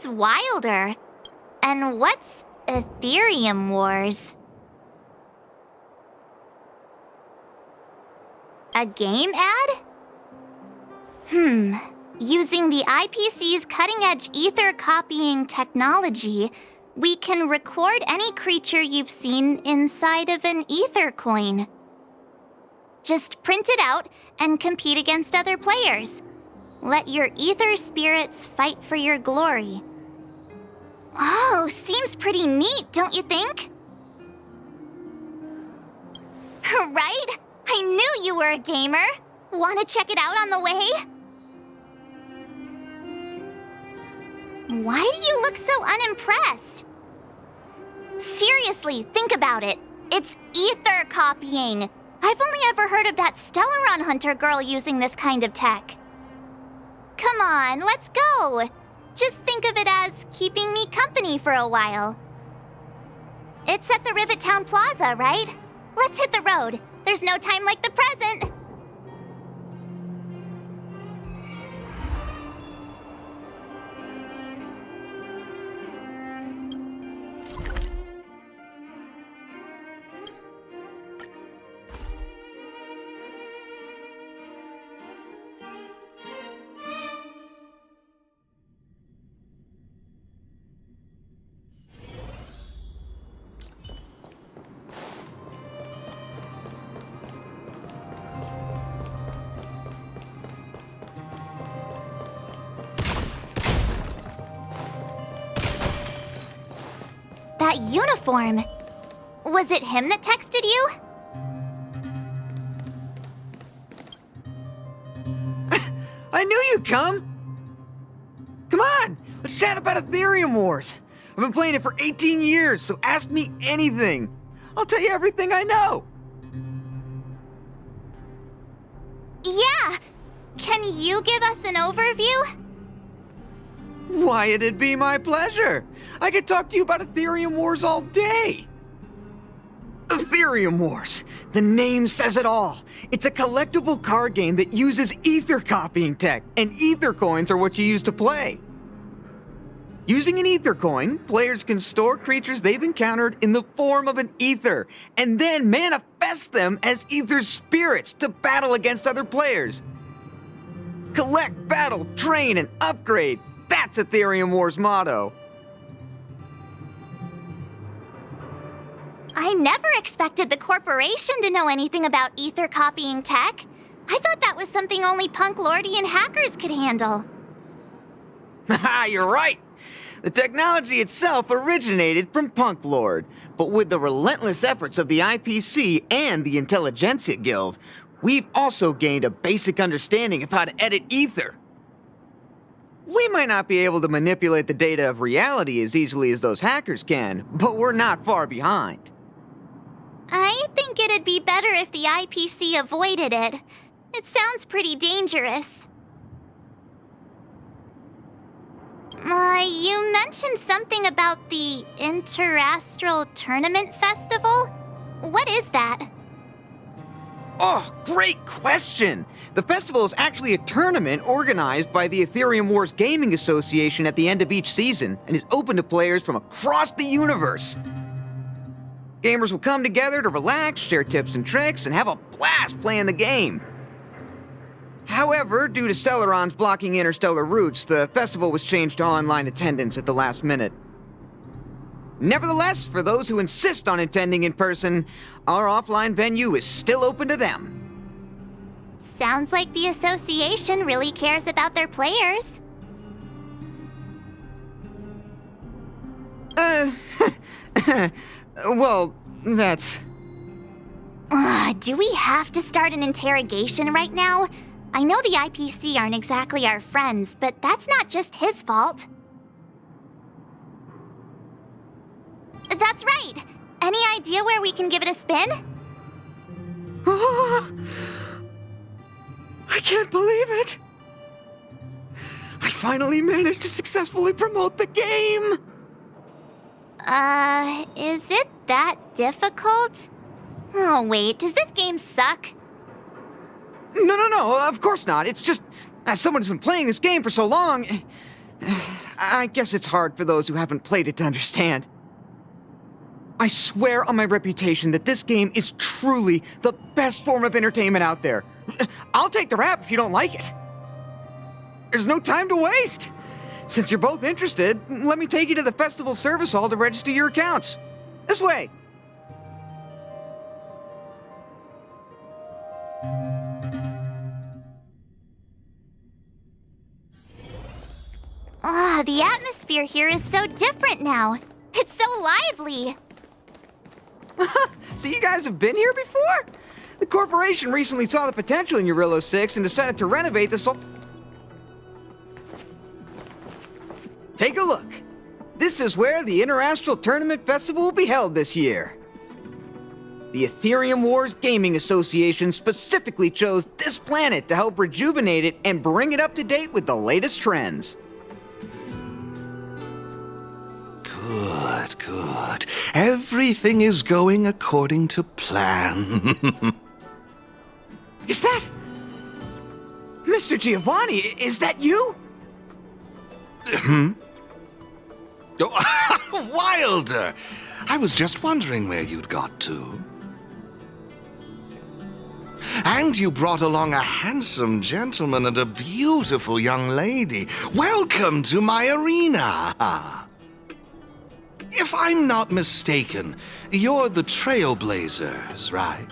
What's wilder? And what's Ethereum Wars? A game ad? Using the IPC's cutting-edge ether copying technology, we can record any creature you've seen inside of an ether coin. Just print it out and compete against other players. Let your ether spirits fight for your glory. Oh, seems pretty neat, don't you think? Right? I knew you were a gamer. Want to check it out on the way? Why do you look so unimpressed? Seriously, think about it. It's ether copying. I've only ever heard of that Stellaron Hunter girl using this kind of tech. Come on, let's go. Just think of it as keeping me company for a while. It's at the Rivet Town Plaza, right? Let's hit the road. There's no time like the present. That uniform. Was it him that texted you? I knew you'd come! Come on, let's chat about Ethereum Wars. I've been playing it for 18 years, so ask me anything. I'll tell you everything I know. Yeah. Can you give us an overview? Why, it'd be my pleasure. I could talk to you about Ethereum Wars all day. Ethereum Wars. The name says it all. It's a collectible card game that uses ether copying tech, and ether coins are what you use to play. Using an ether coin, players can store creatures they've encountered in the form of an ether, and then manifest them as ether spirits to battle against other players. Collect, battle, train, and upgrade. That's Ethereum Wars' motto. I never expected the corporation to know anything about ether copying tech. I thought that was something only punk lordy hackers could handle. Haha, you're right. The technology itself originated from Punk Lord, but with the relentless efforts of the IPC and the Intelligentsia Guild, we've also gained a basic understanding of how to edit ether. We might not be able to manipulate the data of reality as easily as those hackers can, but we're not far behind. I think it'd be better if the IPC avoided it. It sounds pretty dangerous. You mentioned something about the Interastral Tournament Festival? What is that? Oh, great question! The festival is actually a tournament organized by the Ethereum Wars Gaming Association at the end of each season and is open to players from across the universe. Gamers will come together to relax, share tips and tricks, and have a blast playing the game. However, due to Stellarons blocking interstellar routes, the festival was changed to online attendance at the last minute. Nevertheless, for those who insist on attending in person, our offline venue is still open to them. Sounds like the association really cares about their players. Well, that's... Do we have to start an interrogation right now? I know the IPC aren't exactly our friends, but that's not just his fault. That's right! Any idea where we can give it a spin? I can't believe it! I finally managed to successfully promote the game! Is it that difficult? Oh wait, does this game suck? No, of course not. It's just, as someone who's been playing this game for so long, I guess it's hard for those who haven't played it to understand. I swear on my reputation that this game is truly the best form of entertainment out there. I'll take the rap if you don't like it. There's no time to waste. Since you're both interested, let me take you to the festival service hall to register your accounts. This way. Ah, the atmosphere here is so different now. It's so lively. So you guys have been here before? The corporation recently saw the potential in Eurilo 6 and decided to renovate the Take a look. This is where the Interastral Tournament Festival will be held this year. The Ethereum Wars Gaming Association specifically chose this planet to help rejuvenate it and bring it up to date with the latest trends. Good, good. Everything is going according to plan. Is that... Mr. Giovanni, is that you? Oh, Wilder! I was just wondering where you'd got to. And you brought along a handsome gentleman and a beautiful young lady. Welcome to my arena! If I'm not mistaken, you're the Trailblazers, right?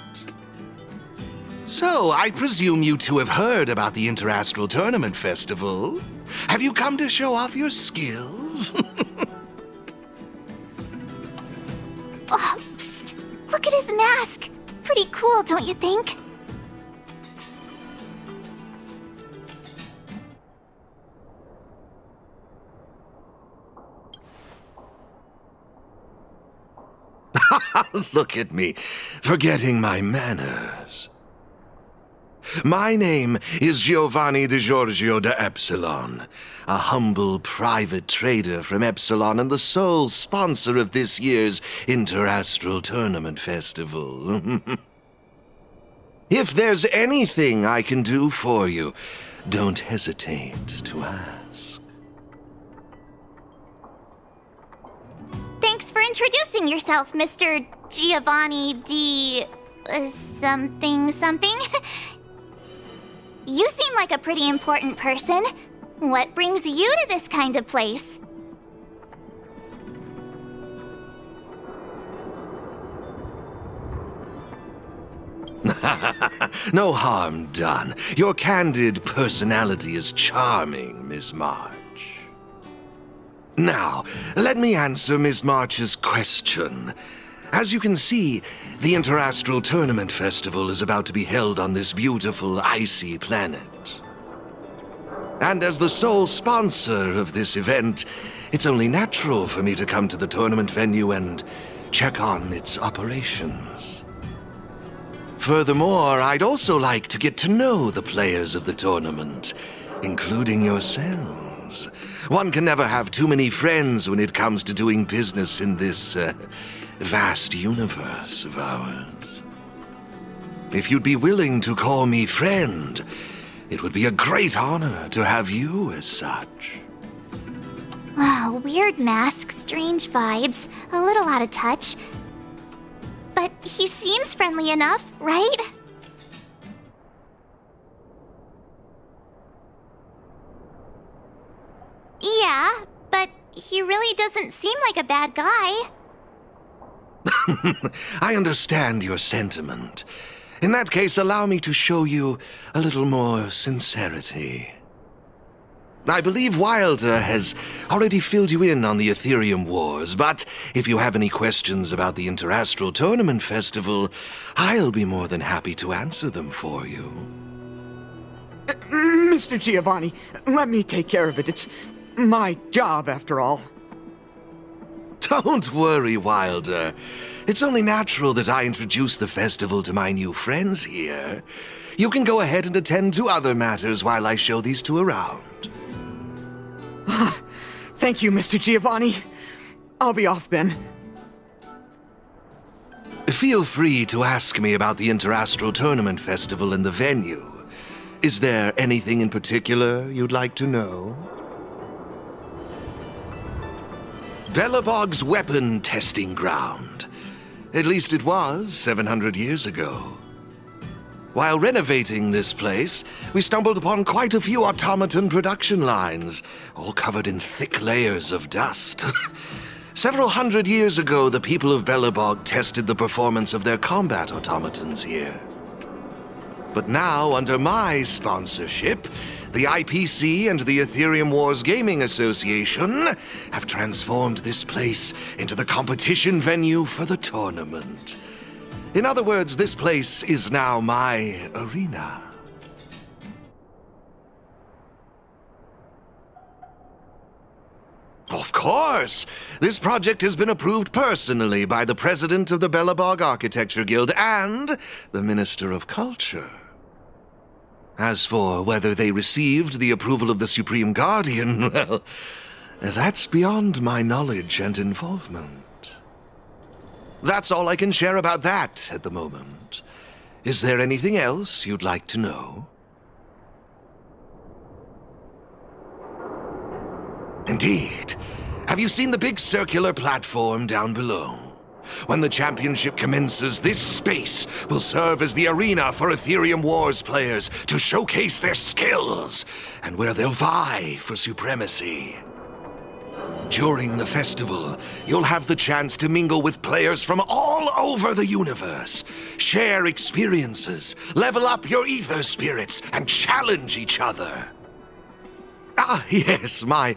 So, I presume you two have heard about the Interastral Tournament Festival? Have you come to show off your skills? Oh, psst! Look at his mask! Pretty cool, don't you think? Look at me, forgetting my manners. My name is Giovanni Di Giorgio de Epsilon, a humble private trader from Epsilon and the sole sponsor of this year's Interastral Tournament Festival. If there's anything I can do for you, don't hesitate to ask. Thanks for introducing yourself, Mr. Giovanni D... something something. You seem like a pretty important person. What brings you to this kind of place? No harm done. Your candid personality is charming, Miss March. Now, let me answer Miss March's question. As you can see, the Interastral Tournament Festival is about to be held on this beautiful, icy planet. And as the sole sponsor of this event, it's only natural for me to come to the tournament venue and check on its operations. Furthermore, I'd also like to get to know the players of the tournament, including yourselves. One can never have too many friends when it comes to doing business in this, vast universe of ours. If you'd be willing to call me friend, it would be a great honor to have you as such. Oh, weird mask, strange vibes, a little out of touch. But he seems friendly enough, right? Yeah, but he really doesn't seem like a bad guy. I understand your sentiment. In that case, allow me to show you a little more sincerity. I believe Wilder has already filled you in on the Ethereum Wars, but if you have any questions about the Interastral Tournament Festival, I'll be more than happy to answer them for you. Mr. Giovanni, let me take care of it. It's my job, after all. Don't worry, Wilder. It's only natural that I introduce the festival to my new friends here. You can go ahead and attend to other matters while I show these two around. Thank you, Mr. Giovanni. I'll be off then. Feel free to ask me about the Interastral Tournament Festival and the venue. Is there anything in particular you'd like to know? Belobog's weapon testing ground. At least it was 700 years ago. While renovating this place, we stumbled upon quite a few automaton production lines, all covered in thick layers of dust. Several hundred years ago, the people of Belobog tested the performance of their combat automatons here. But now, under my sponsorship, the IPC and the Ethereum Wars Gaming Association have transformed this place into the competition venue for the tournament. In other words, this place is now my arena. Of course! This project has been approved personally by the president of the Belobog Architecture Guild and the Minister of Culture. As for whether they received the approval of the Supreme Guardian, well, that's beyond my knowledge and involvement. That's all I can share about that at the moment. Is there anything else you'd like to know? Indeed. Have you seen the big circular platform down below? When the championship commences, this space will serve as the arena for Ethereum Wars players to showcase their skills and where they'll vie for supremacy. During the festival, you'll have the chance to mingle with players from all over the universe, share experiences, level up your ether spirits, and challenge each other. Ah, yes, my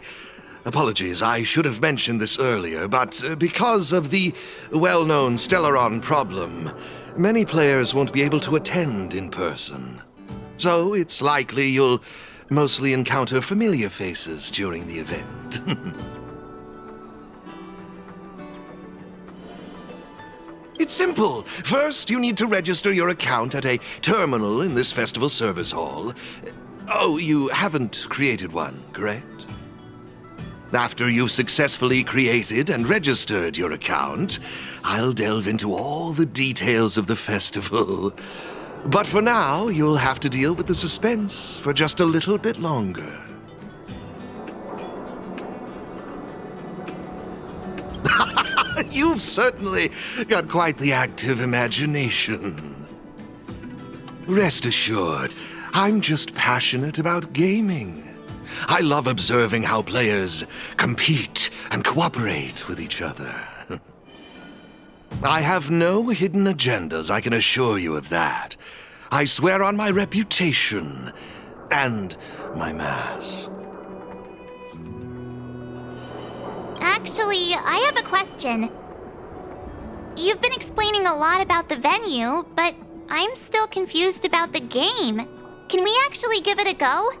apologies. I should have mentioned this earlier, but because of the well-known Stellaron problem, many players won't be able to attend in person. So it's likely you'll mostly encounter familiar faces during the event. It's simple. First, you need to register your account at a terminal in this festival service hall. Oh, you haven't created one, correct? After you've successfully created and registered your account, I'll delve into all the details of the festival. But for now, you'll have to deal with the suspense for just a little bit longer. You've certainly got quite the active imagination. Rest assured, I'm just passionate about gaming. I love observing how players compete and cooperate with each other. I have no hidden agendas, I can assure you of that. I swear on my reputation and my mask. Actually, I have a question. You've been explaining a lot about the venue, but I'm still confused about the game. Can we actually give it a go?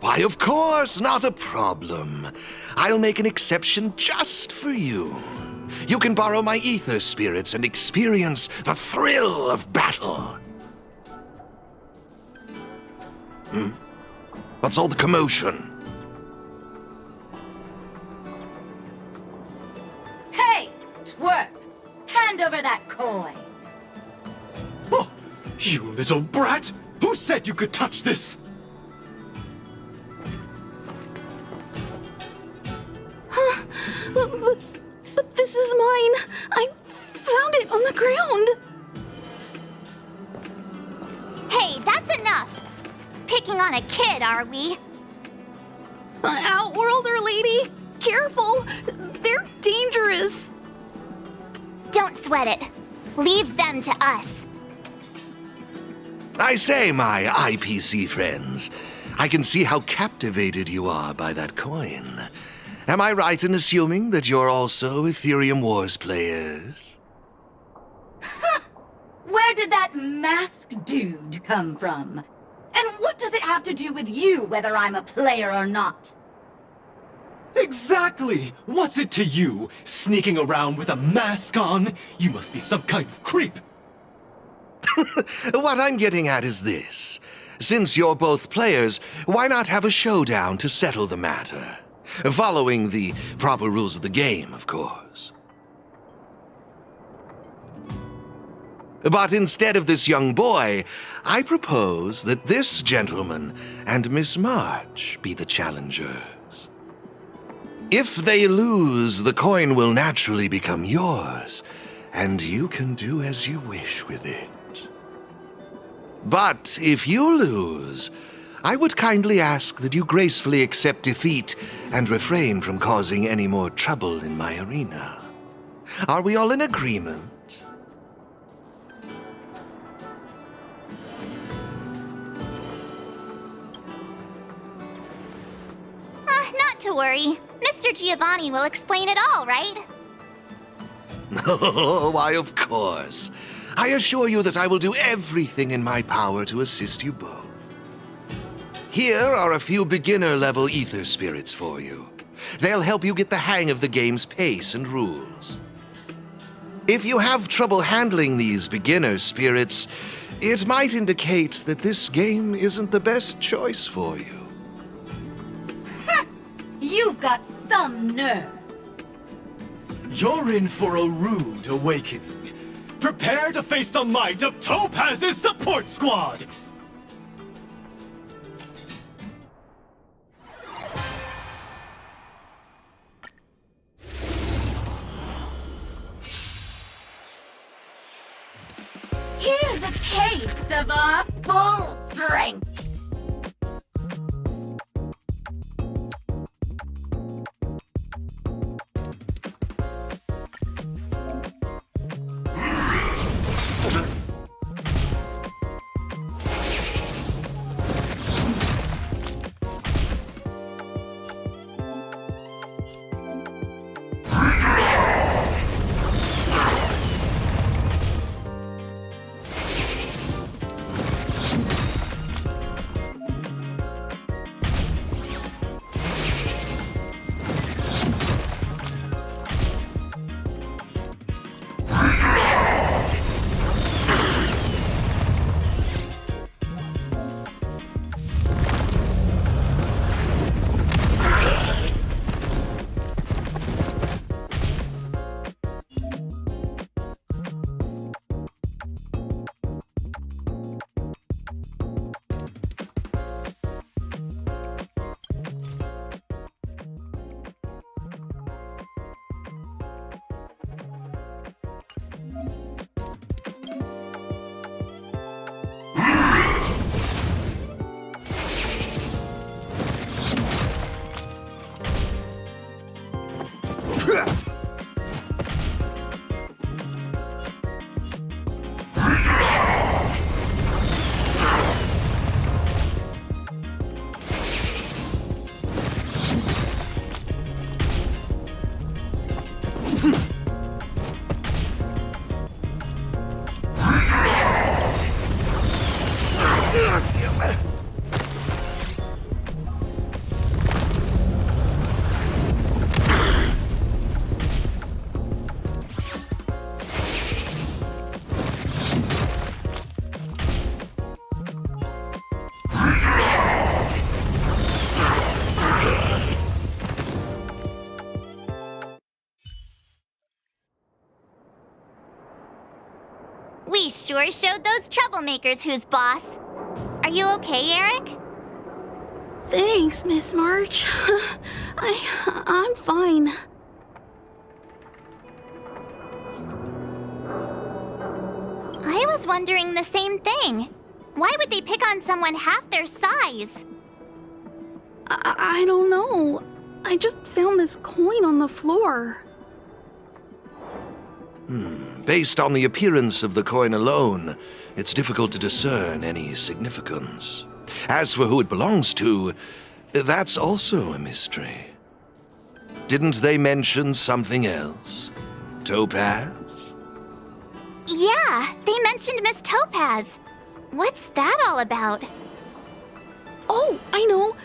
Why, of course, not a problem. I'll make an exception just for you. You can borrow my ether spirits and experience the thrill of battle. What's all the commotion? Hey, twerp! Hand over that coin! Oh, you little brat! Who said you could touch this? But this is mine. I found it on the ground. Hey, that's enough! Picking on a kid, are we? Outworlder lady, careful. They're dangerous. Don't sweat it. Leave them to us. I say, my IPC friends, I can see how captivated you are by that coin. Am I right in assuming that you're also Ethereum Wars players? Where did that masked dude come from? And what does it have to do with you, whether I'm a player or not? Exactly! What's it to you? Sneaking around with a mask on? You must be some kind of creep. What I'm getting at is this. Since you're both players, why not have a showdown to settle the matter? Following the proper rules of the game, of course. But instead of this young boy, I propose that this gentleman and Miss March be the challengers. If they lose, the coin will naturally become yours, and you can do as you wish with it. But if you lose, I would kindly ask that you gracefully accept defeat and refrain from causing any more trouble in my arena. Are we all in agreement? Not to worry. Mr. Giovanni will explain it all, right? Oh, why, of course. I assure you that I will do everything in my power to assist you both. Here are a few beginner-level ether spirits for you. They'll help you get the hang of the game's pace and rules. If you have trouble handling these beginner spirits, it might indicate that this game isn't the best choice for you. You've got some nerve. You're in for a rude awakening. Prepare to face the might of Topaz's support squad! Here's a taste of our full strength. We sure showed those troublemakers who's boss. Are you okay, Eric? Thanks, Miss March. I'm fine. I was wondering the same thing. Why would they pick on someone half their size? I don't know. I just found this coin on the floor. Based on the appearance of the coin alone, it's difficult to discern any significance. As for who it belongs to, that's also a mystery. Didn't they mention something else? Topaz? Yeah, they mentioned Miss Topaz. What's that all about? Oh, I know.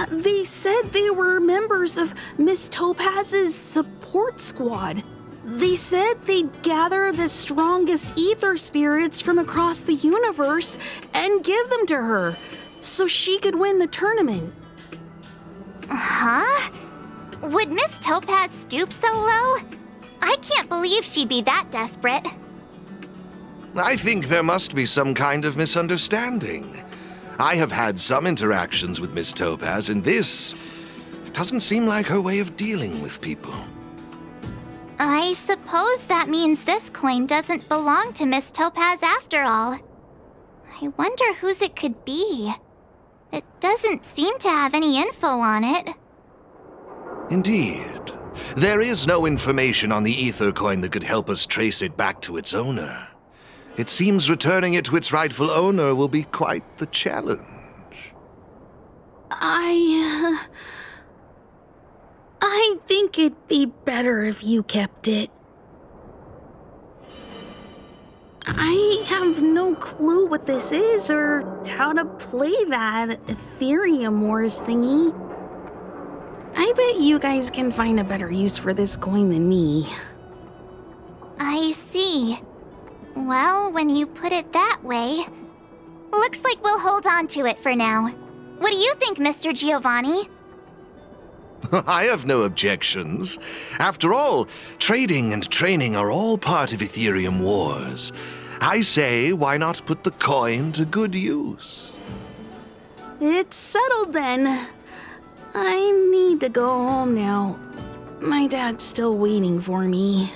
They said they were members of Miss Topaz's support squad. They said they'd gather the strongest ether spirits from across the universe and give them to her, so she could win the tournament. Huh? Would Miss Topaz stoop so low? I can't believe she'd be that desperate. I think there must be some kind of misunderstanding. I have had some interactions with Miss Topaz, and this Doesn't seem like her way of dealing with people. I suppose that means this coin doesn't belong to Miss Topaz after all. I wonder whose it could be. It doesn't seem to have any info on it. Indeed. There is no information on the ether coin that could help us trace it back to its owner. It seems returning it to its rightful owner will be quite the challenge. I think it'd be better if you kept it. I have no clue what this is or how to play that Ethereum Wars thingy. I bet you guys can find a better use for this coin than me. I see. Well, when you put it that way, looks like we'll hold on to it for now. What do you think, Mr. Giovanni? I have no objections. After all, trading and training are all part of Ethereum Wars. I say, why not put the coin to good use? It's settled then. I need to go home now. My dad's still waiting for me.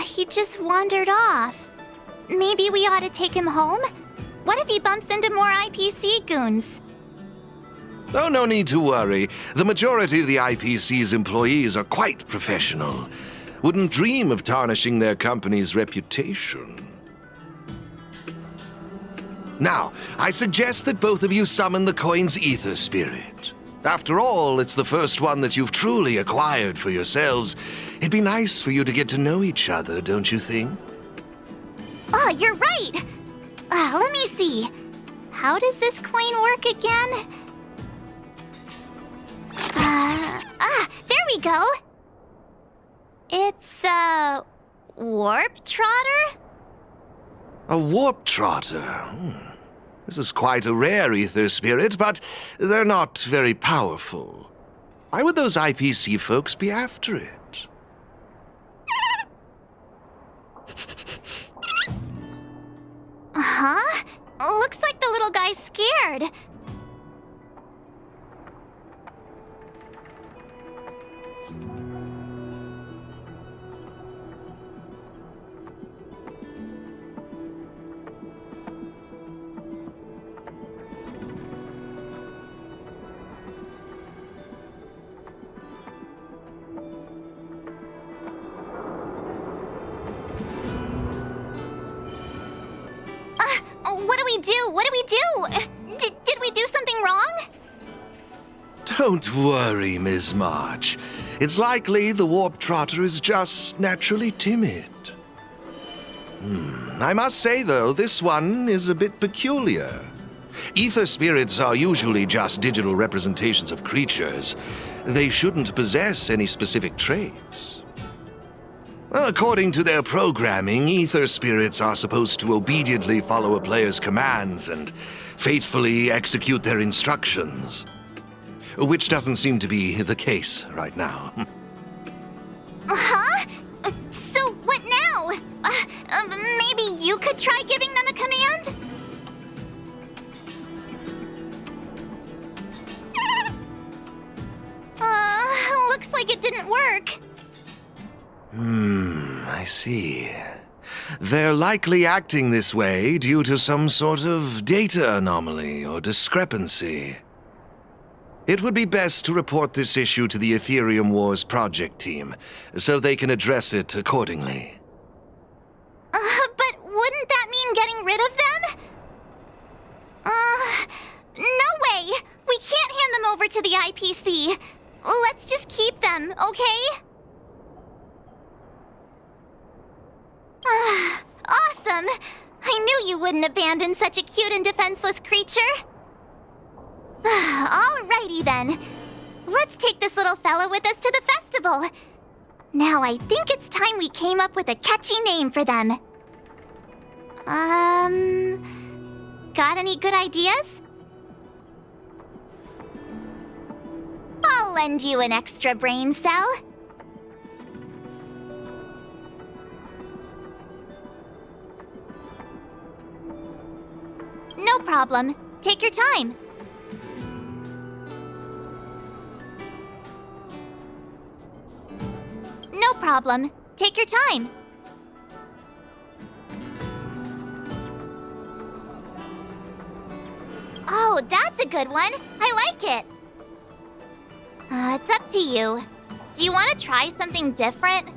He just wandered off. Maybe we ought to take him home? What if he bumps into more IPC goons? Oh, no need to worry. The majority of the IPC's employees are quite professional. Wouldn't dream of tarnishing their company's reputation. Now, I suggest that both of you summon the coin's ether spirit. After all, it's the first one that you've truly acquired for yourselves. It'd be nice for you to get to know each other, don't you think? Oh, you're right! Let me see. How does this coin work again? There we go! It's a warp trotter? A warp trotter? This is quite a rare ether spirit, but they're not very powerful. Why would those IPC folks be after it? Huh? Looks like the little guy's scared. What do we do? What do we do? Did we do something wrong? Don't worry, Ms. March. It's likely the warp trotter is just naturally timid. I must say, though, this one is a bit peculiar. Ether spirits are usually just digital representations of creatures. They shouldn't possess any specific traits. According to their programming, ether spirits are supposed to obediently follow a player's commands and faithfully execute their instructions. Which doesn't seem to be the case right now. Huh? So what now? Maybe you could try giving them a command? Looks like it didn't work. I see. They're likely acting this way due to some sort of data anomaly or discrepancy. It would be best to report this issue to the Ethereum Wars project team, so they can address it accordingly. But wouldn't that mean getting rid of them? No way! We can't hand them over to the IPC. Let's just keep them, okay? Awesome! I knew you wouldn't abandon such a cute and defenseless creature. Alrighty then. Let's take this little fella with us to the festival. Now I think it's time we came up with a catchy name for them. Got any good ideas? I'll lend you an extra brain cell. No problem. Take your time. problem. Take your time. Oh, that's a good one. I like it. It's up to you. Do you want to try something different?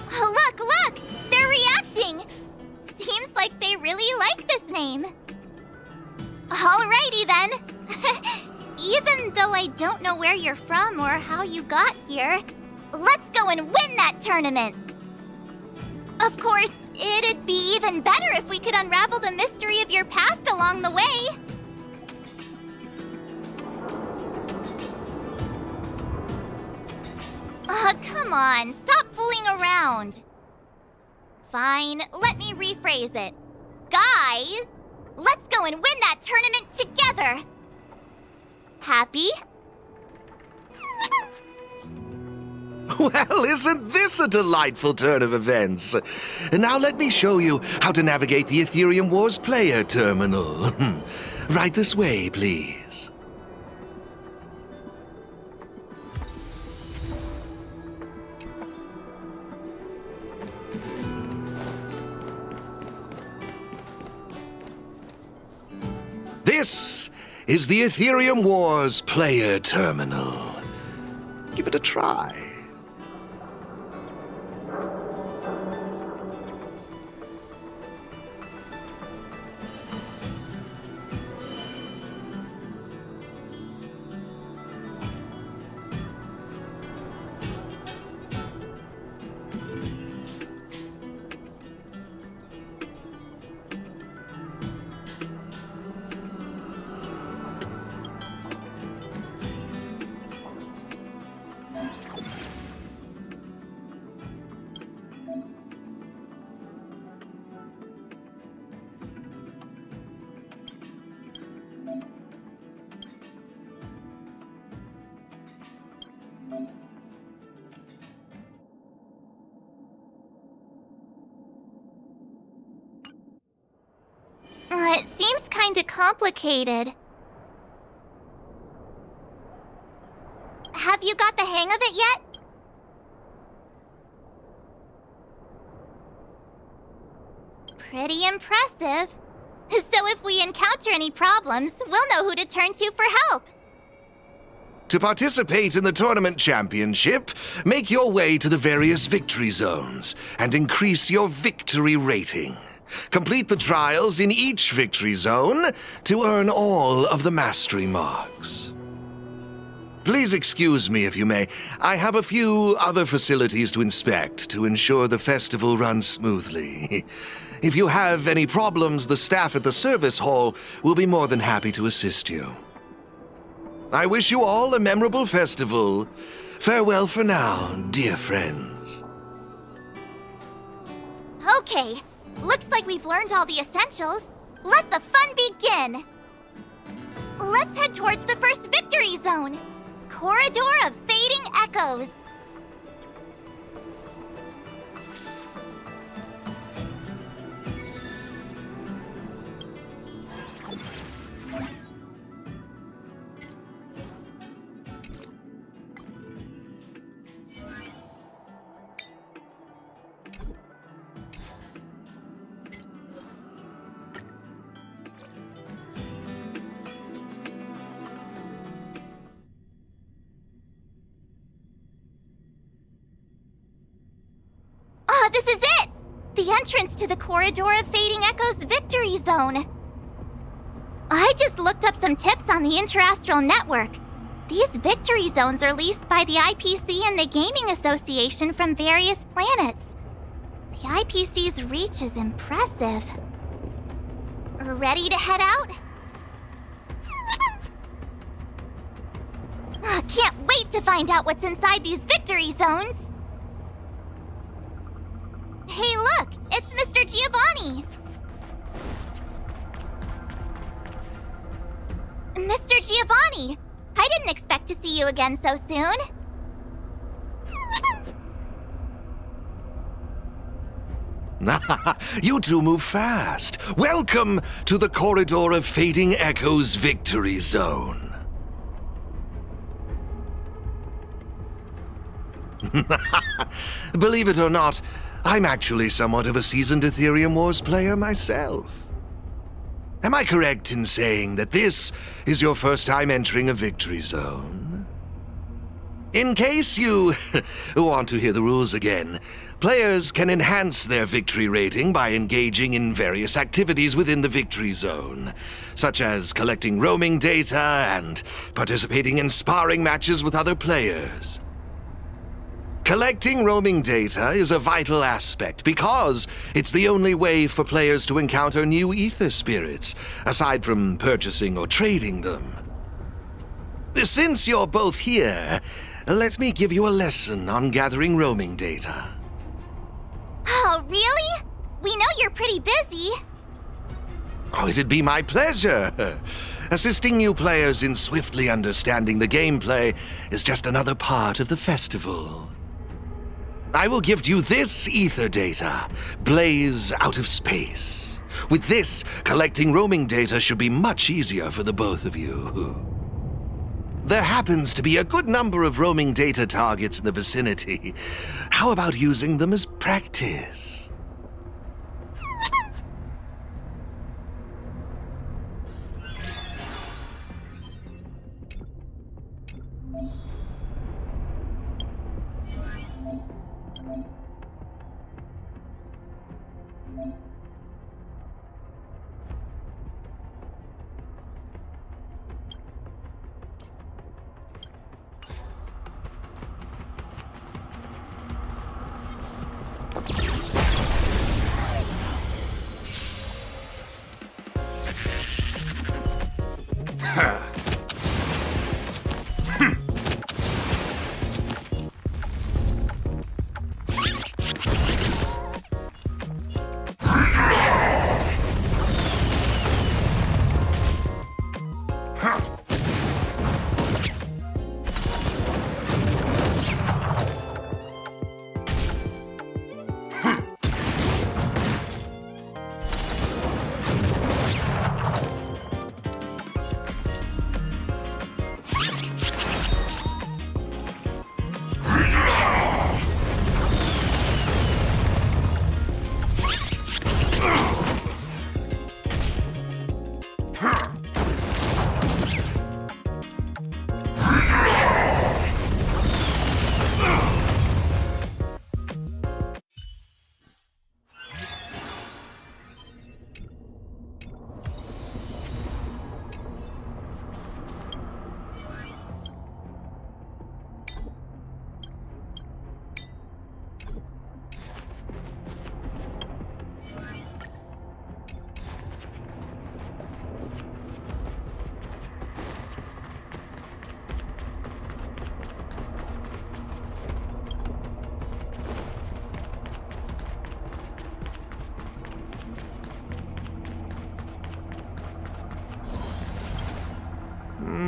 Look, look! They're reacting! Seems like they really like this name. Alrighty then. Even though I don't know where you're from or how you got here, let's go and win that tournament! Of course, it'd be even better if we could unravel the mystery of your past along the way. Come on, stop fooling around. Fine, let me rephrase it. Guys, let's go and win that tournament together. Happy? Well, isn't this a delightful turn of events? Now let me show you how to navigate the Ethereum Wars player terminal. Right this way, please. This is the Ethereum Wars player terminal. Give it a try. It seems kinda complicated. Have you got the hang of it yet? Pretty impressive. So if we encounter any problems, we'll know who to turn to for help. To participate in the tournament championship, make your way to the various victory zones and increase your victory rating. Complete the trials in each victory zone to earn all of the mastery marks. Please excuse me if you may. I have a few other facilities to inspect to ensure the festival runs smoothly. If you have any problems, the staff at the service hall will be more than happy to assist you. I wish you all a memorable festival. Farewell for now, dear friends. Okay, looks like we've learned all the essentials. Let the fun begin! Let's head towards the first victory zone. Corridor of Fading Echoes. This is it! The entrance to the Corridor of Fading Echoes Victory Zone. I just looked up some tips on the Interastral Network. These victory zones are leased by the IPC and the Gaming Association from various planets. The IPC's reach is impressive. Ready to head out? Can't wait to find out what's inside these victory zones! Hey look, it's Mr. Giovanni! Mr. Giovanni! I didn't expect to see you again so soon. You two move fast. Welcome to the Corridor of Fading Echoes Victory Zone. Believe it or not, I'm actually somewhat of a seasoned Ethereum Wars player myself. Am I correct in saying that this is your first time entering a victory zone? In case you want to hear the rules again, players can enhance their victory rating by engaging in various activities within the victory zone, such as collecting roaming data and participating in sparring matches with other players. Collecting roaming data is a vital aspect because it's the only way for players to encounter new ether spirits, aside from purchasing or trading them. Since you're both here, let me give you a lesson on gathering roaming data. Oh, really? We know you're pretty busy. Oh, it'd be my pleasure. Assisting new players in swiftly understanding the gameplay is just another part of the festival. I will give you this ether data, Blaze out of space. With this, collecting roaming data should be much easier for the both of you. There happens to be a good number of roaming data targets in the vicinity. How about using them as practice?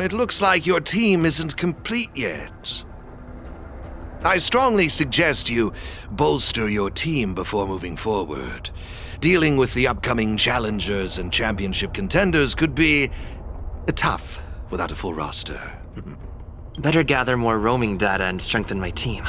It looks like your team isn't complete yet. I strongly suggest you bolster your team before moving forward. Dealing with the upcoming challengers and championship contenders could be tough without a full roster. Better gather more roaming data and strengthen my team.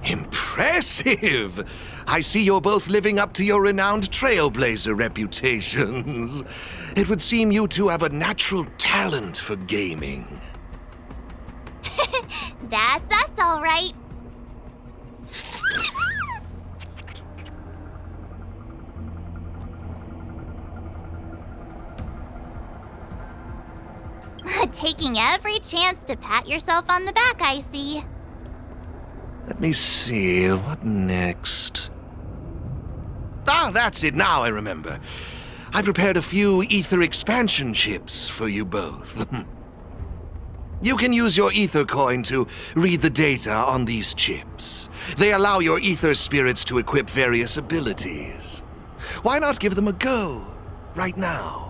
Impressive! I see you're both living up to your renowned trailblazer reputations. It would seem you two have a natural talent for gaming. That's us, all right. Taking every chance to pat yourself on the back, I see. Let me see, what next? Ah, that's it, now I remember. I prepared a few ether expansion chips for you both. You can use your ether coin to read the data on these chips. They allow your ether spirits to equip various abilities. Why not give them a go, right now?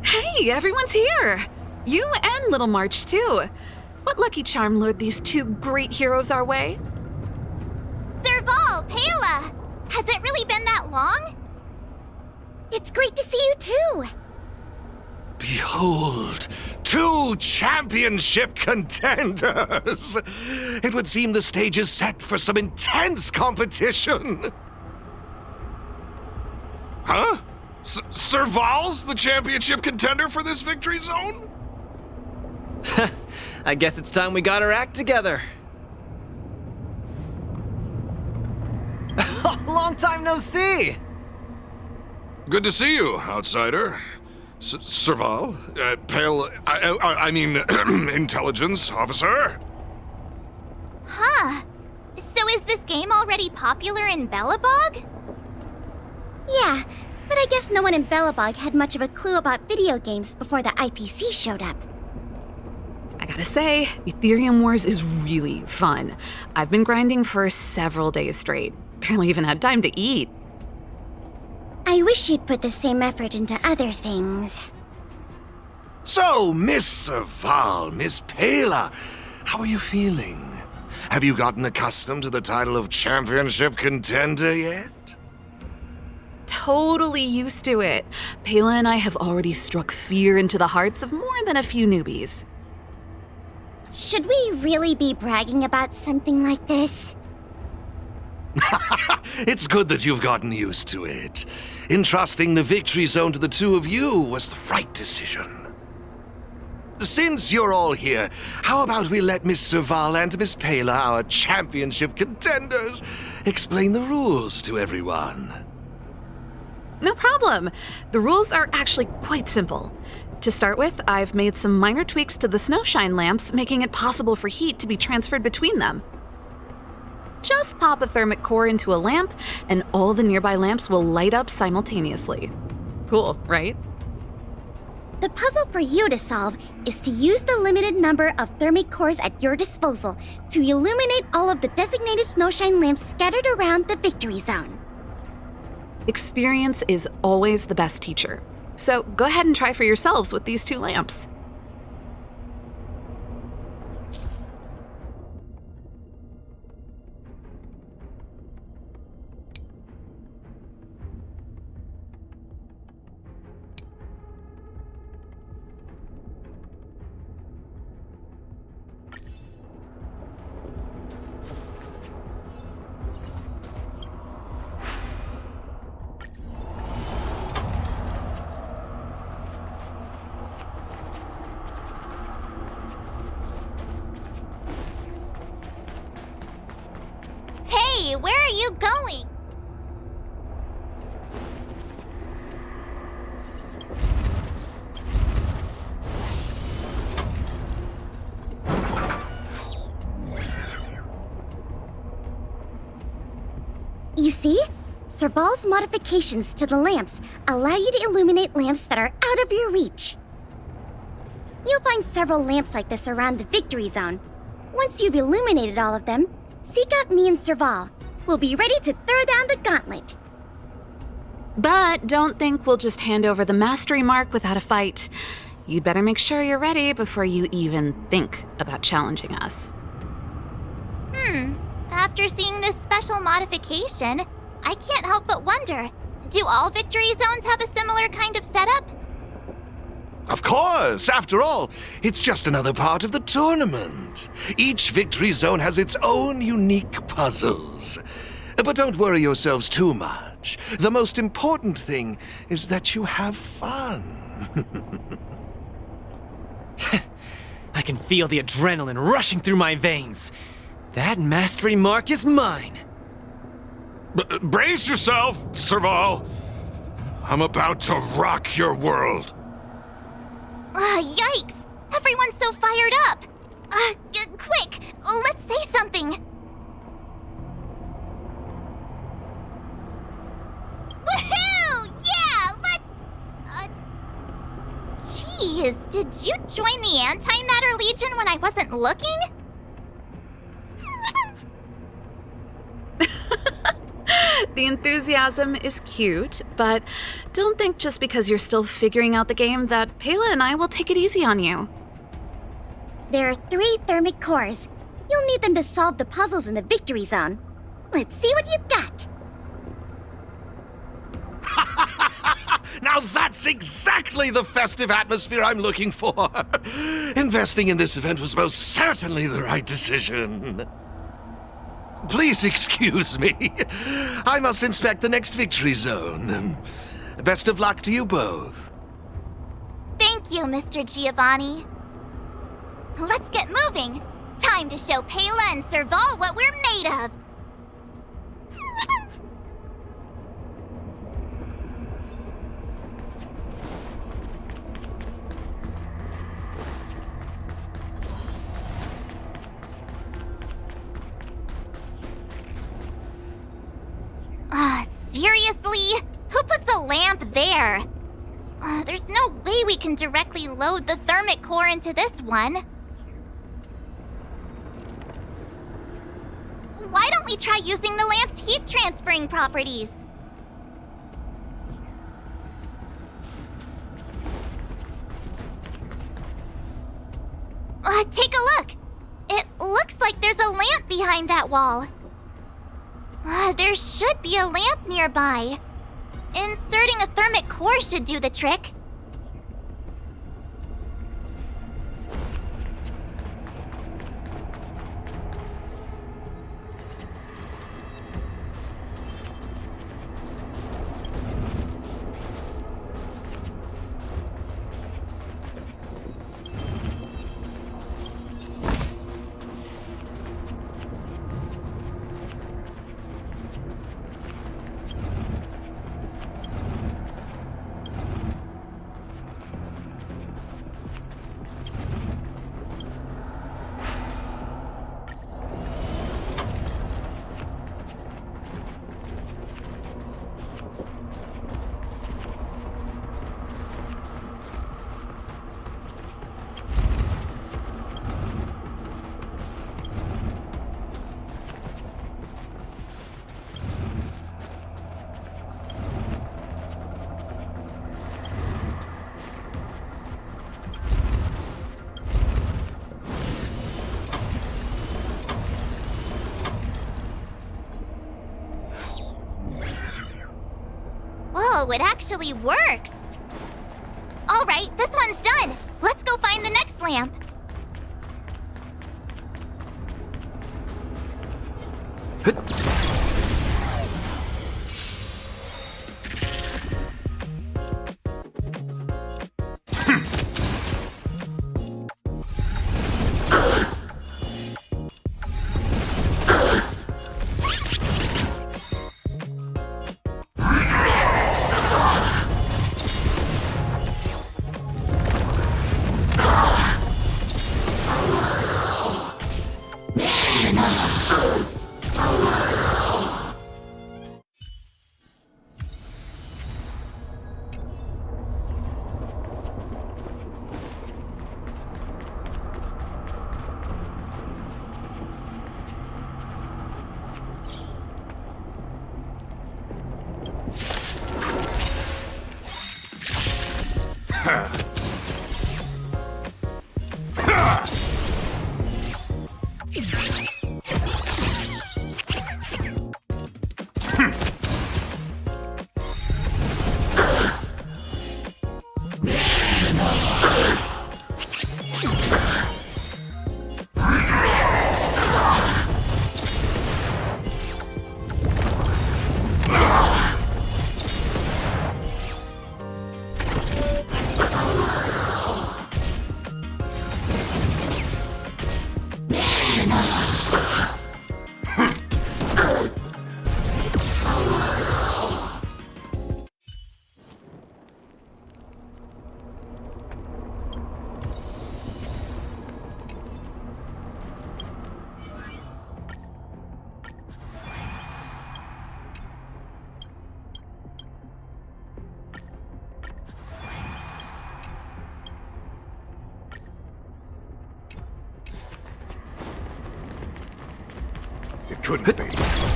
Hey, everyone's here! You and Little March, too. What lucky charm lured these two great heroes our way? Serval, Pela! Has it really been that long? It's great to see you, too. Behold, two championship contenders! It would seem the stage is set for some intense competition. Huh? Serval's the championship contender for this victory zone? I guess it's time we got our act together. Long time no see! Good to see you, outsider. Serval? Pale... I mean, intelligence officer? Huh. So is this game already popular in Belobog? Yeah, but I guess no one in Belobog had much of a clue about video games before the IPC showed up. I gotta say, Ethereum Wars is really fun. I've been grinding for several days straight. Barely even had time to eat. I wish you'd put the same effort into other things. So, Miss Serval, Miss Pela, how are you feeling? Have you gotten accustomed to the title of championship contender yet? Totally used to it. Pela and I have already struck fear into the hearts of more than a few newbies. Should we really be bragging about something like this? It's good that you've gotten used to it. Entrusting the victory zone to the two of you was the right decision. Since you're all here, how about we let Miss Serval and Miss Pela, our championship contenders, explain the rules to everyone? No problem. The rules are actually quite simple. To start with, I've made some minor tweaks to the snowshine lamps, making it possible for heat to be transferred between them. Just pop a thermic core into a lamp, and all the nearby lamps will light up simultaneously. Cool, right? The puzzle for you to solve is to use the limited number of thermic cores at your disposal to illuminate all of the designated snowshine lamps scattered around the victory zone. Experience is always the best teacher. So go ahead and try for yourselves with these two lamps. Hey, where are you going? You see? Serval's modifications to the lamps allow you to illuminate lamps that are out of your reach. You'll find several lamps like this around the victory zone. Once you've illuminated all of them, seek out me and Serval. We'll be ready to throw down the gauntlet. But don't think we'll just hand over the mastery mark without a fight. You'd better make sure you're ready before you even think about challenging us. After seeing this special modification, I can't help but wonder, do all victory zones have a similar kind of setup? Of course! After all, it's just another part of the tournament. Each victory zone has its own unique puzzles. But don't worry yourselves too much. The most important thing is that you have fun. I can feel the adrenaline rushing through my veins. That mastery mark is mine. Brace yourself, Serval. I'm about to rock your world. Yikes! Everyone's so fired up! Quick! Let's say something! Woohoo! Yeah, let's... Jeez, did you join the Antimatter Legion when I wasn't looking? The enthusiasm is cute, but don't think just because you're still figuring out the game that Pela and I will take it easy on you. There are 3 thermic cores. You'll need them to solve the puzzles in the victory zone. Let's see what you've got. Now that's exactly the festive atmosphere I'm looking for. Investing in this event was most certainly the right decision. Please excuse me. I must inspect the next victory zone. Best of luck to you both. Thank you, Mr. Giovanni. Let's get moving. Time to show Pela and Serval what we're made of. Seriously? Who puts a lamp there? There's no way we can directly load the thermic core into this one. Why don't we try using the lamp's heat transferring properties? Take a look. It looks looks like there's a lamp behind that wall. There should be a lamp nearby. Inserting a thermic core should do the trick. Whoa, it actually works! Alright, this one's done! Let's go find the next lamp! It couldn't be.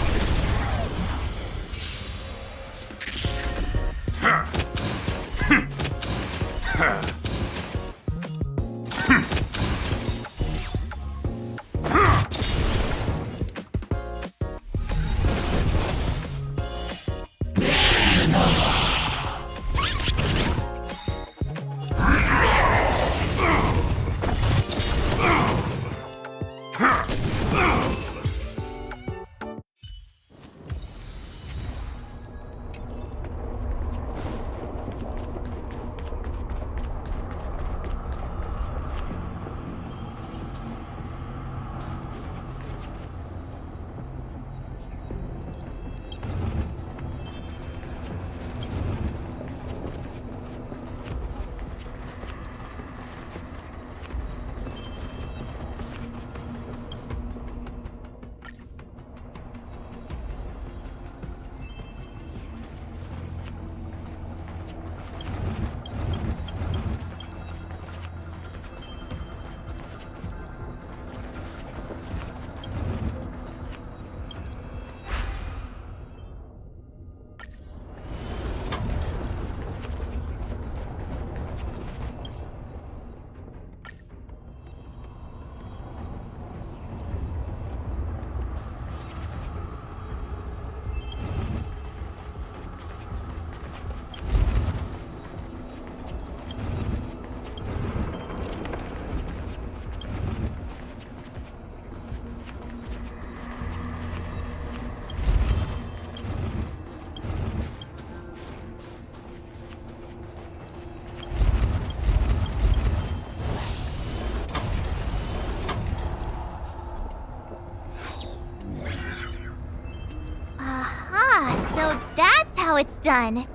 So that's how it's done.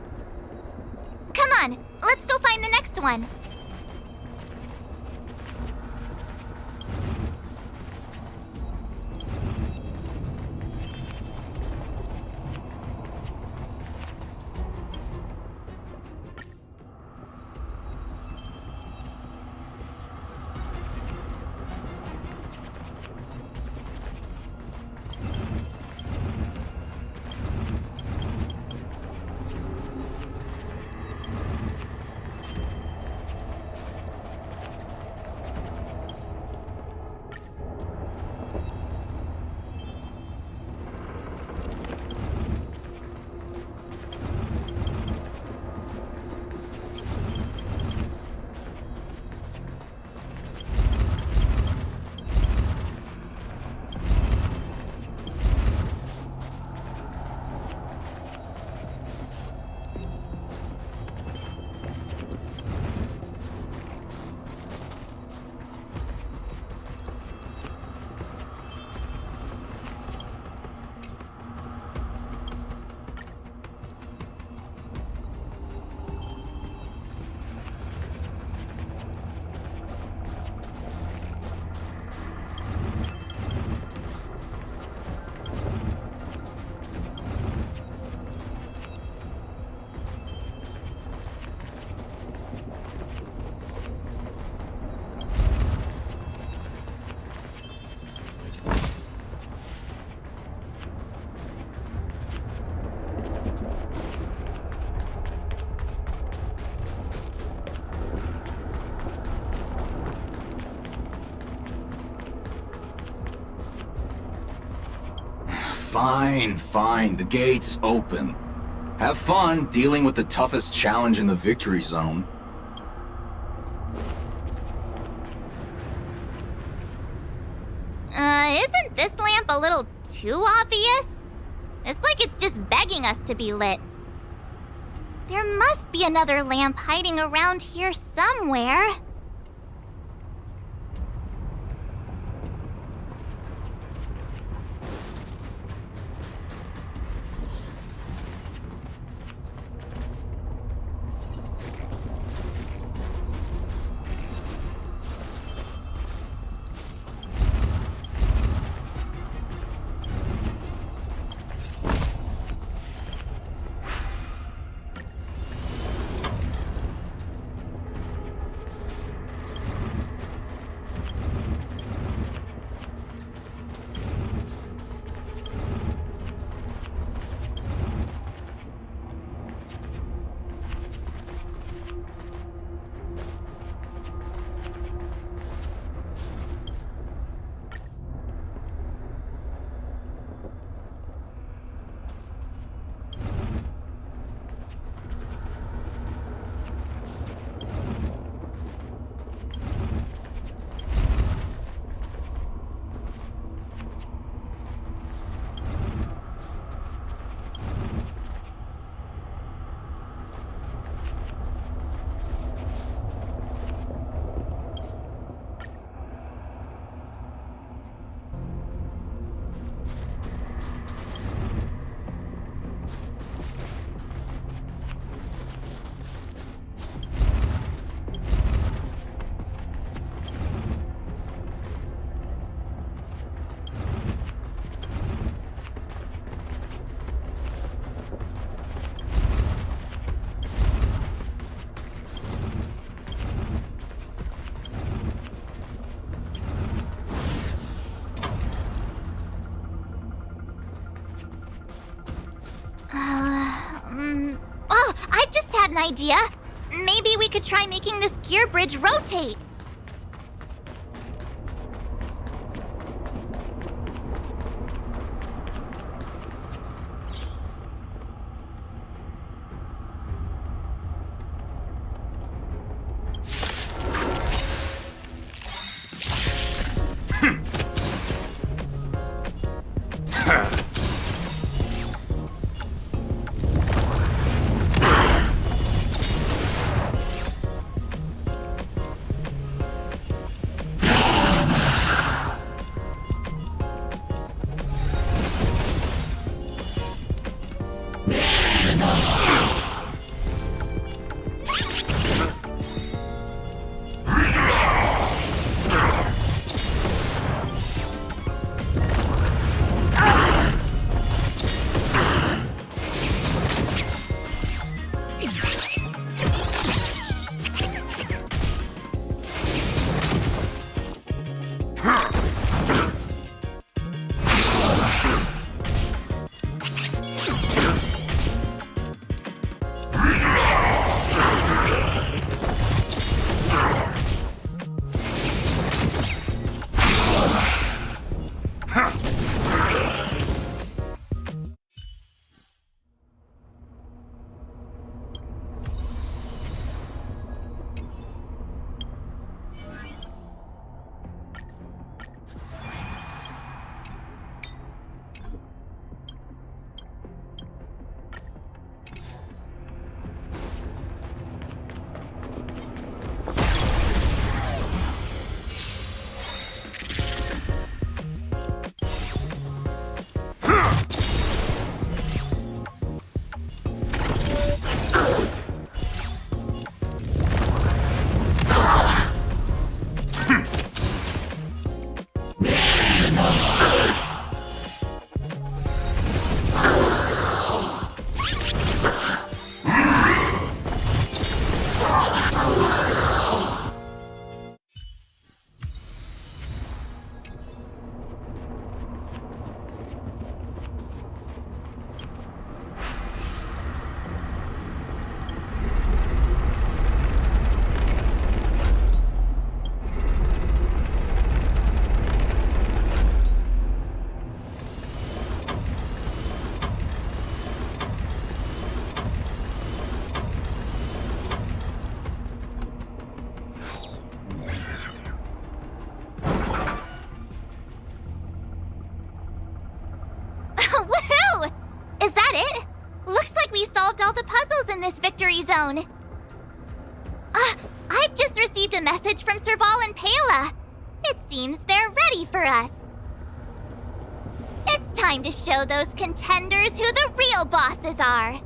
Come on, let's go find the next one. Fine. The gate's open. Have fun dealing with the toughest challenge in the victory zone. Isn't this lamp a little too obvious? It's like it's just begging us to be lit. There must be another lamp hiding around here somewhere. Oh, I've just had an idea. Maybe we could try making this gear bridge rotate. Looks like we solved all the puzzles in this victory zone. I've just received a message from Serval and Pela. It seems they're ready for us. It's time to show those contenders who the real bosses are.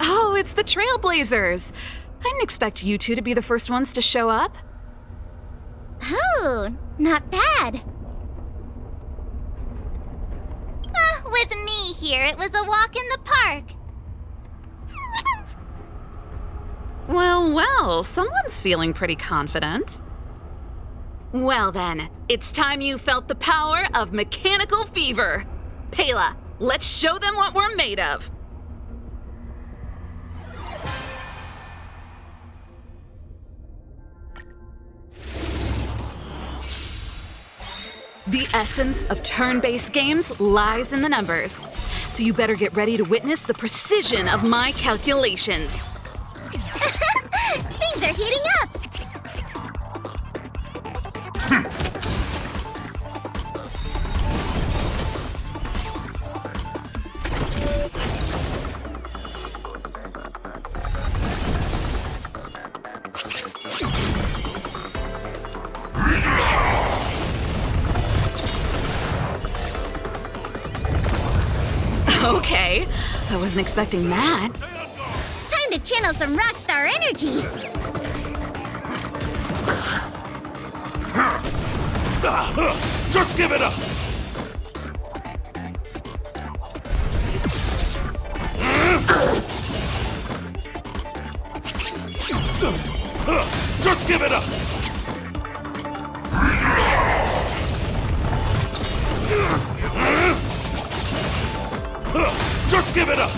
Oh, it's the Trailblazers! I didn't expect you two to be the first ones to show up. Oh, not bad. With me here, it was a walk in the park. Well, someone's feeling pretty confident. Well then, it's time you felt the power of mechanical fever. Pela, let's show them what we're made of. The essence of turn-based games lies in the numbers, so you better get ready to witness the precision of my calculations. Things are heating up! Okay, I wasn't expecting that. Time to channel some rockstar energy! Just give it up! Just give it up! Just give it up!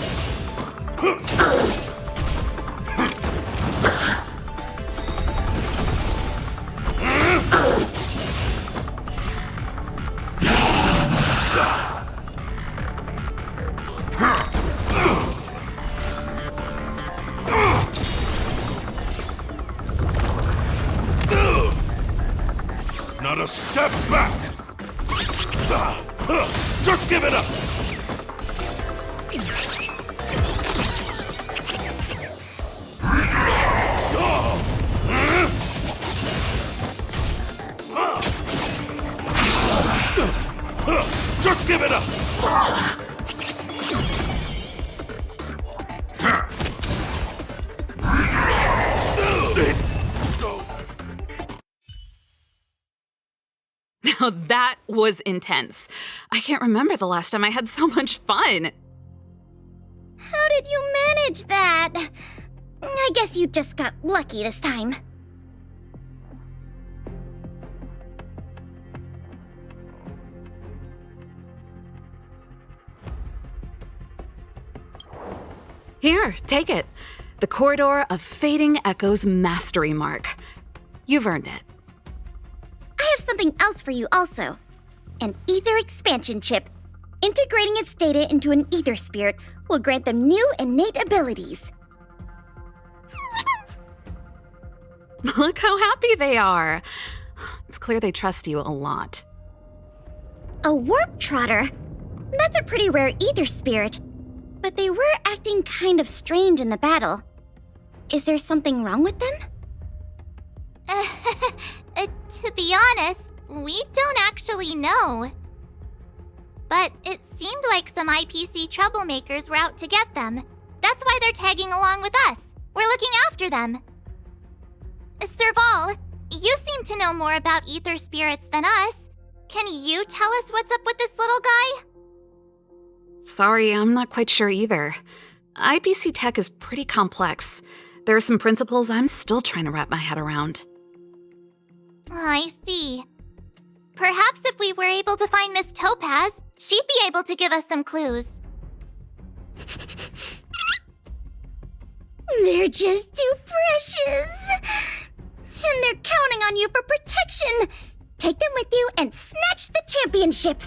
Not a step back! Just give it up! Just give it up! Now that was intense. I can't remember the last time I had so much fun. How did you manage that? I guess you just got lucky this time. Here, take it. The Corridor of Fading Echoes Mastery Mark. You've earned it. I have something else for you also. An ether expansion chip. Integrating its data into an ether spirit will grant them new innate abilities. Look how happy they are. It's clear they trust you a lot. A warp trotter? That's a pretty rare ether spirit. But they were acting kind of strange in the battle. Is there something wrong with them? To be honest, we don't actually know. But it seemed like some IPC troublemakers were out to get them. That's why they're tagging along with us. We're looking after them. Serval, you seem to know more about ether spirits than us. Can you tell us what's up with this little guy? Sorry, I'm not quite sure either. IPC tech is pretty complex. There are some principles I'm still trying to wrap my head around. I see. Perhaps if we were able to find Miss Topaz, she'd be able to give us some clues. They're just too precious. And they're counting on you for protection. Take them with you and snatch the championship.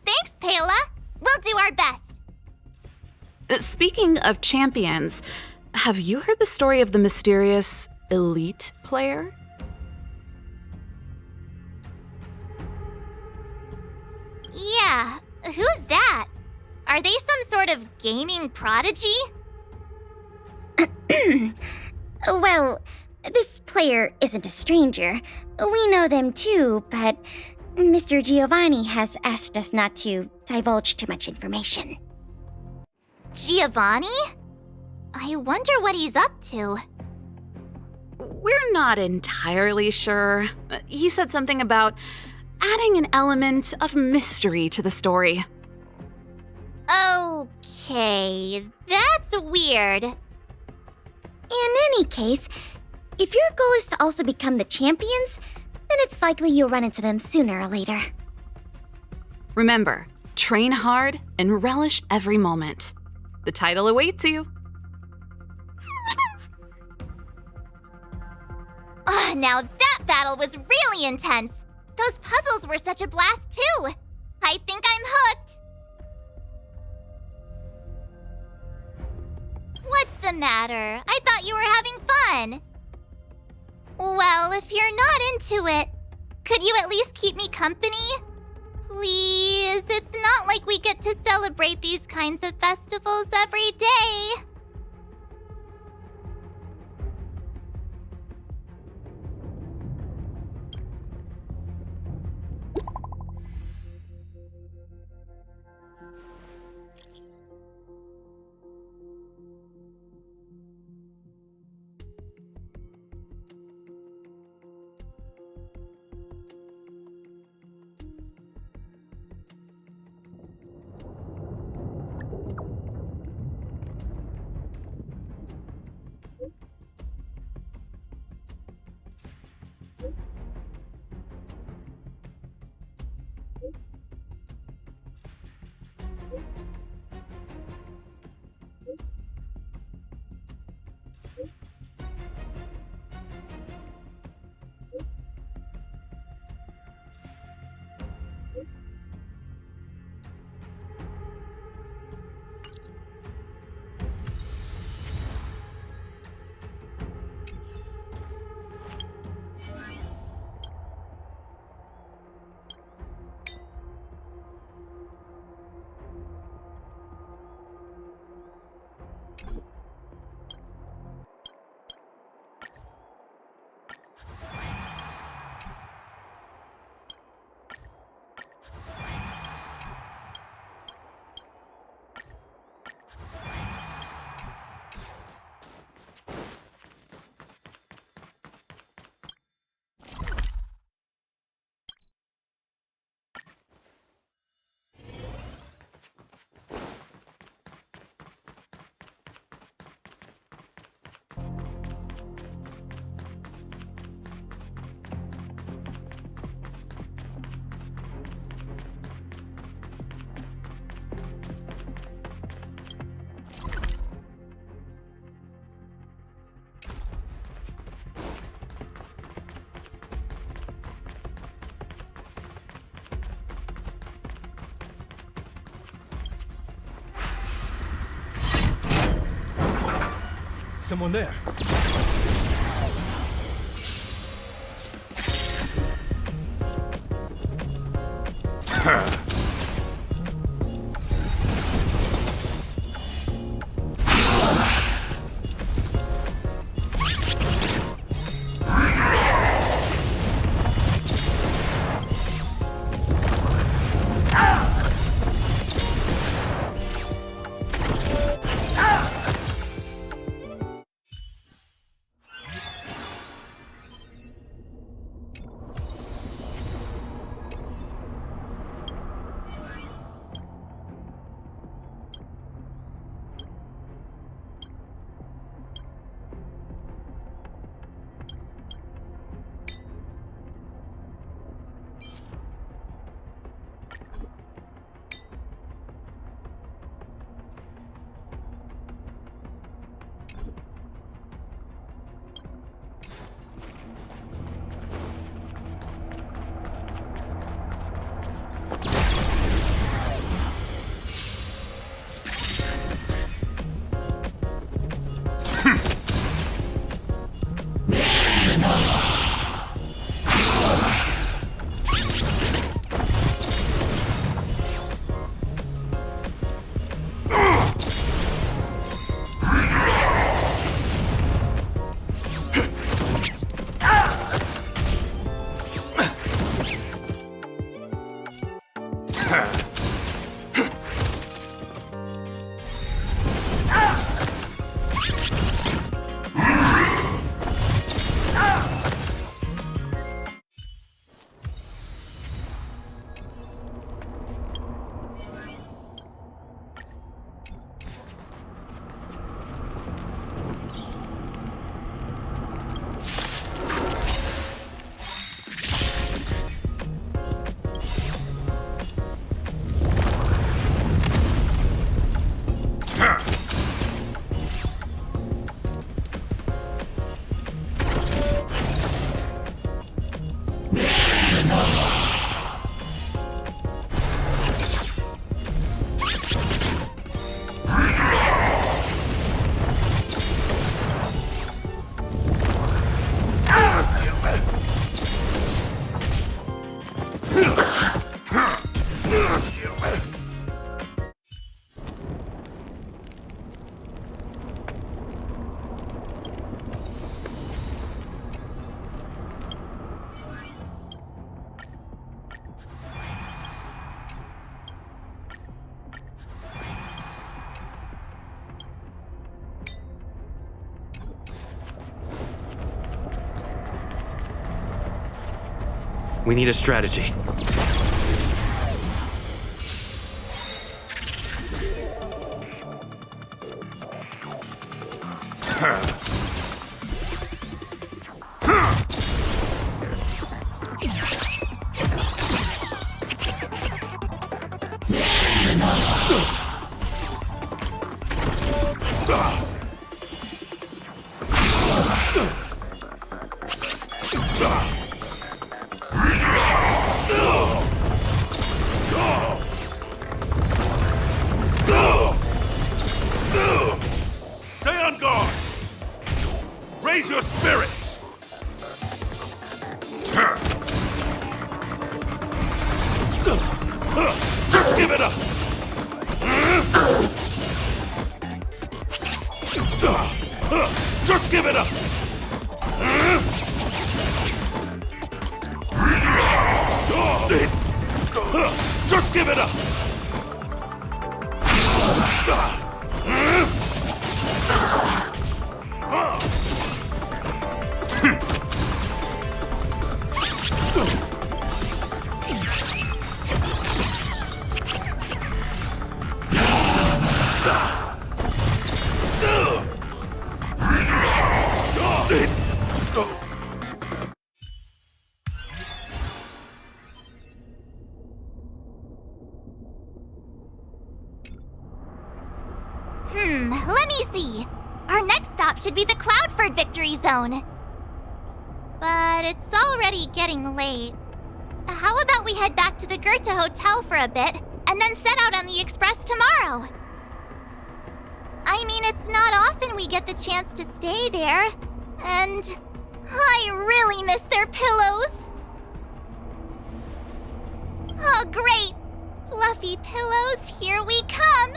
Thanks, Pela. We'll do our best. Speaking of champions, have you heard the story of the mysterious elite player? Yeah, who's that? Are they some sort of gaming prodigy? Well, this player isn't a stranger. We know them too, but Mr. Giovanni has asked us not to divulge too much information. Giovanni? I wonder what he's up to. We're not entirely sure. He said something about adding an element of mystery to the story. Okay, that's weird. In any case, if your goal is to also become the champions, then it's likely you'll run into them sooner or later. Remember, train hard and relish every moment. The title awaits you. Oh, now that battle was really intense. Those puzzles were such a blast too. I think I'm hooked. What's the matter? I thought you were having fun. Well, if you're not into it, could you at least keep me company? Please, it's not like we get to celebrate these kinds of festivals every day. someone there. We need a strategy. Stay on guard! Raise your spirits! Just give it up! Just give it up! Just give it up! Let me see. Our next stop should be the Cloudford Victory Zone. But it's already getting late. How about we head back to the Goethe Hotel for a bit, and then set out on the express tomorrow? I mean, it's not often we get the chance to stay there. And I really miss their pillows. Oh, great! Fluffy pillows, here we come!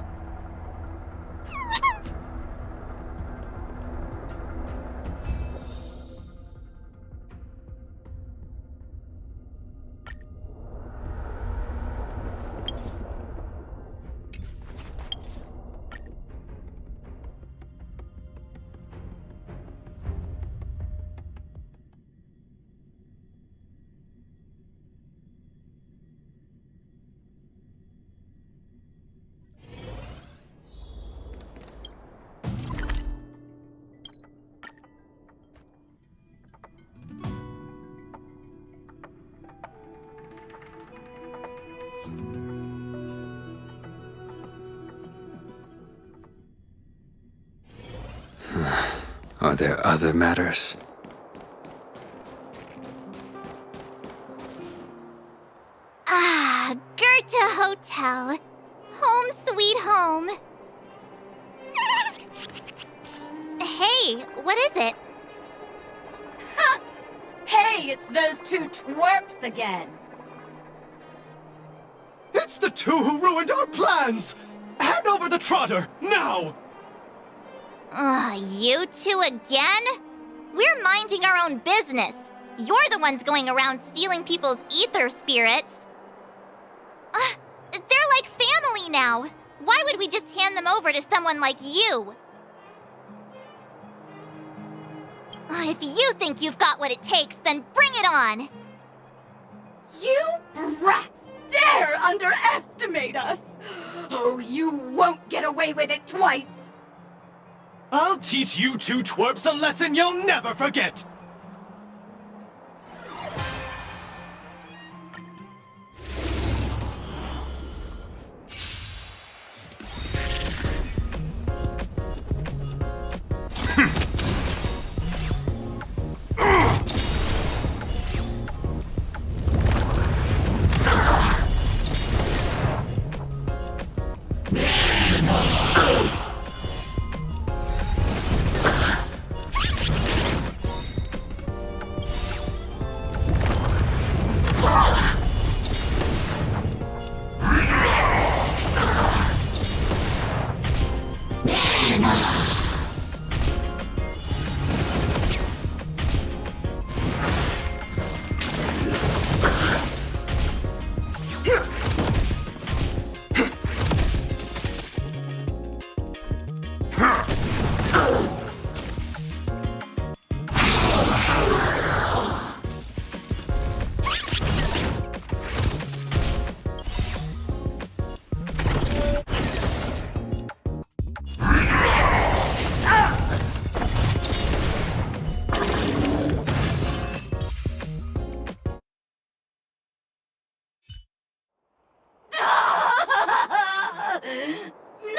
Are there other matters? Ah, Goethe Hotel. Home sweet home. Hey, what is it? Hey, it's those two twerps again. It's the two who ruined our plans! Hand over the trotter, now! You two again? We're minding our own business. You're the ones going around stealing people's ether spirits. They're like family now. Why would we just hand them over to someone like you? If you think you've got what it takes, then bring it on! You brats dare underestimate us! Oh, you won't get away with it twice! I'll teach you two twerps a lesson you'll never forget!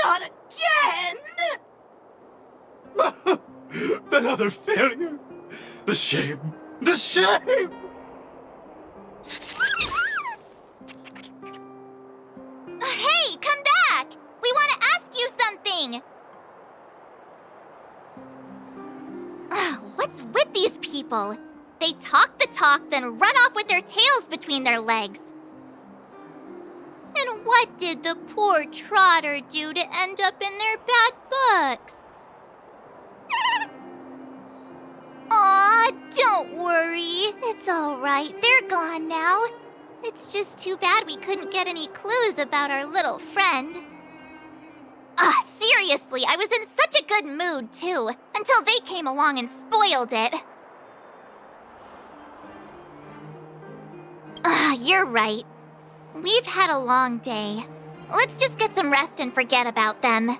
Not again! Another failure! The shame! The shame! Hey, come back! We want to ask you something! What's with these people? They talk the talk, then run off with their tails between their legs. And what did the poor trotter do to end up in their bad books? Aw, don't worry. It's all right. They're gone now. It's just too bad we couldn't get any clues about our little friend. Seriously, I was in such a good mood, too, until they came along and spoiled it. You're right. We've had a long day. Let's just get some rest and forget about them.